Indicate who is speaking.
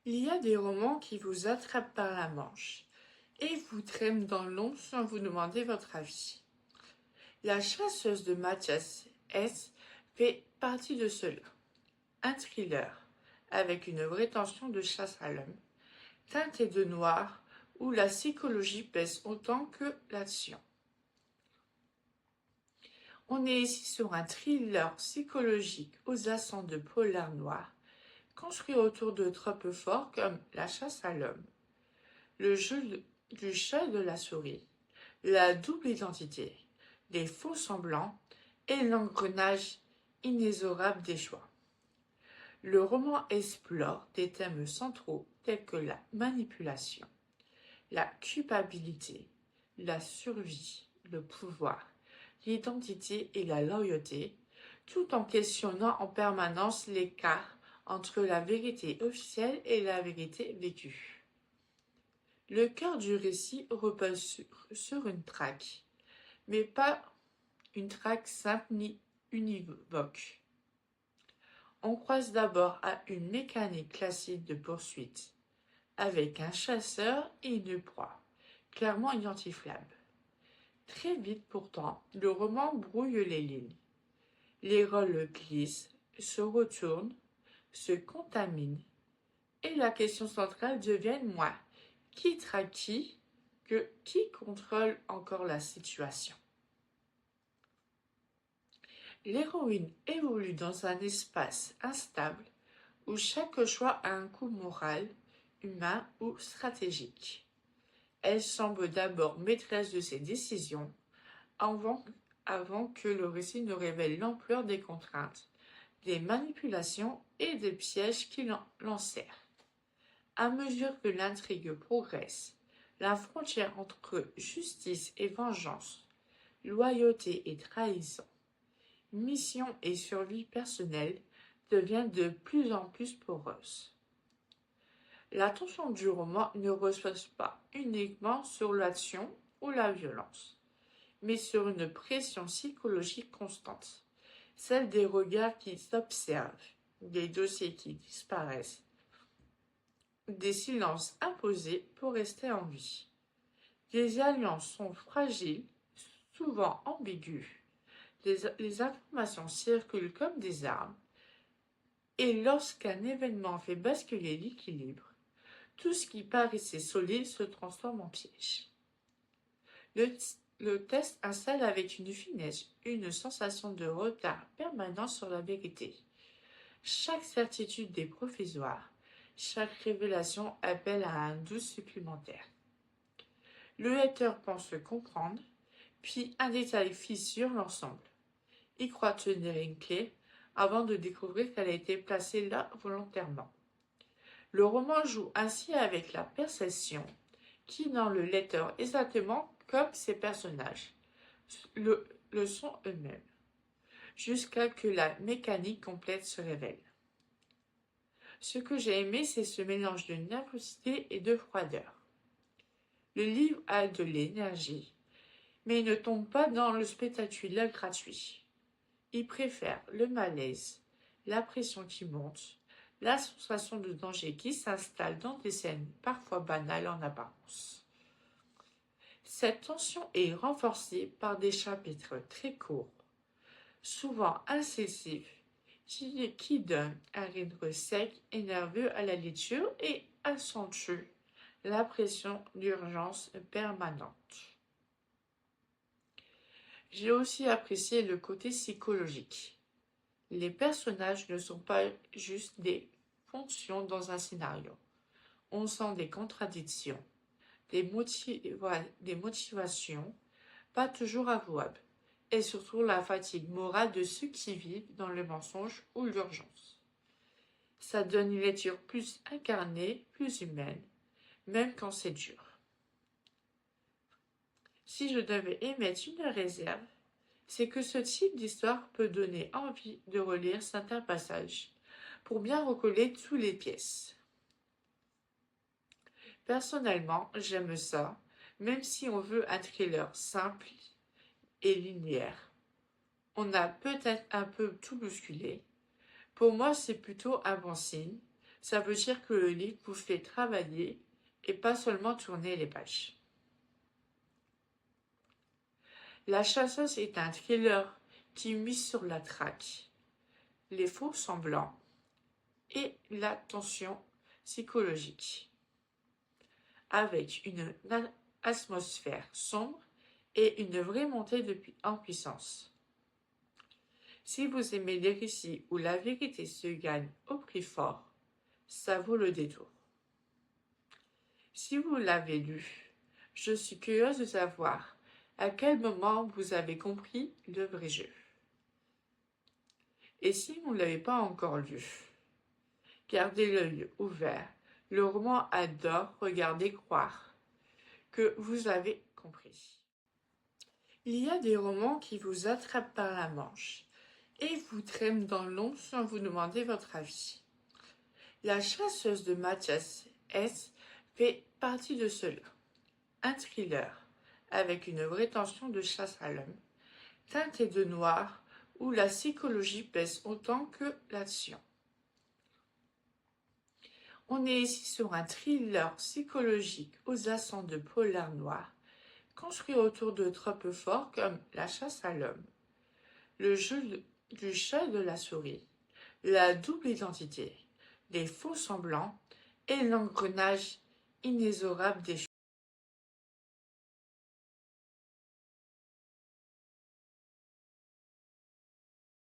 Speaker 1: Il y a des romans qui vous attrapent par la manche et vous traînent dans l'ombre sans vous demander votre avis. La chasseuse de Mathias S. fait partie de cela. Un thriller avec une vraie tension de chasse à l'homme, teinté de noir où la psychologie pèse autant que l'action. On est ici sur un thriller psychologique aux accents de polar noir, construit autour de tropes forts comme la chasse à l'homme, le jeu du chat et de la souris, la double identité, les faux semblants et l'engrenage inexorable des choix. Le roman explore des thèmes centraux tels que la manipulation, la culpabilité, la survie, le pouvoir, l'identité et la loyauté, tout en questionnant en permanence l'écart entre la vérité officielle et la vérité vécue. Le cœur du récit repose sur une traque, mais pas une traque simple ni univoque. On croise d'abord à une mécanique classique de poursuite, avec un chasseur et une proie, clairement identifiables. Très vite pourtant, le roman brouille les lignes. Les rôles glissent, se retournent, se contaminent, et la question centrale devient moins qui traque qui que qui contrôle encore la situation. L'héroïne évolue dans un espace instable où chaque choix a un coût moral, humain ou stratégique. Elle semble d'abord maîtresse de ses décisions avant que le récit ne révèle l'ampleur des contraintes, des manipulations et des pièges qui l'enserrent. À mesure que l'intrigue progresse, la frontière entre justice et vengeance, loyauté et trahison, mission et survie personnelle devient de plus en plus poreuse. La tension du roman ne repose pas uniquement sur l'action ou la violence, mais sur une pression psychologique constante, celle des regards qui s'observent, des dossiers qui disparaissent, des silences imposés pour rester en vie. Les alliances sont fragiles, souvent ambiguës, les informations circulent comme des armes, et lorsqu'un événement fait basculer l'équilibre, tout ce qui paraissait solide se transforme en piège. Le texte installe avec une finesse une sensation de retard permanent sur la vérité. Chaque certitude est provisoire, chaque révélation appelle à un doute supplémentaire. Le lecteur pense comprendre, puis un détail fissure l'ensemble. Il croit tenir une clé avant de découvrir qu'elle a été placée là volontairement. Le roman joue ainsi avec la perception, qui dans le lecteur exactement comme ses personnages le sont eux-mêmes, jusqu'à que la mécanique complète se révèle. Ce que j'ai aimé, c'est ce mélange de nervosité et de froideur. Le livre a de l'énergie, mais il ne tombe pas dans le spectaculaire gratuit. Il préfère le malaise, la pression qui monte, la sensation de danger qui s'installe dans des scènes parfois banales en apparence. Cette tension est renforcée par des chapitres très courts, souvent incessifs, qui donnent un rythme sec et nerveux à la lecture et accentuent l'impression d'urgence permanente. J'ai aussi apprécié le côté psychologique. Les personnages ne sont pas juste des fonctions dans un scénario. On sent des contradictions, des motivations pas toujours avouables, et surtout la fatigue morale de ceux qui vivent dans le mensonge ou l'urgence. Ça donne une lecture plus incarnée, plus humaine, même quand c'est dur. Si je devais émettre une réserve, c'est que ce type d'histoire peut donner envie de relire certains passages pour bien recoller toutes les pièces. Personnellement, j'aime ça, même si on veut un thriller simple et linéaire. On a peut-être un peu tout bousculé. Pour moi, c'est plutôt un bon signe. Ça veut dire que le livre vous fait travailler et pas seulement tourner les pages. La chasseuse est un thriller qui mise sur la traque, les faux semblants et la tension psychologique, avec une atmosphère sombre et une vraie montée en puissance. Si vous aimez les récits où la vérité se gagne au prix fort, ça vaut le détour. Si vous l'avez lu, je suis curieuse de savoir à quel moment vous avez compris le vrai jeu. Et si vous ne l'avez pas encore lu, gardez l'œil ouvert. Le roman adore regarder croire que vous avez compris. Il y a des romans qui vous attrapent par la manche et vous traînent dans l'ombre sans vous demander votre avis. La chasseuse de Mathias S. fait partie de cela. Un thriller avec une vraie tension de chasse à l'homme, teinté de noir, où la psychologie pèse autant que l'action. On est ici sur un thriller psychologique aux accents de polar noir, construit autour de tropes forts comme la chasse à l'homme, le jeu du chat et de la souris, la double identité, les faux semblants et l'engrenage inexorable des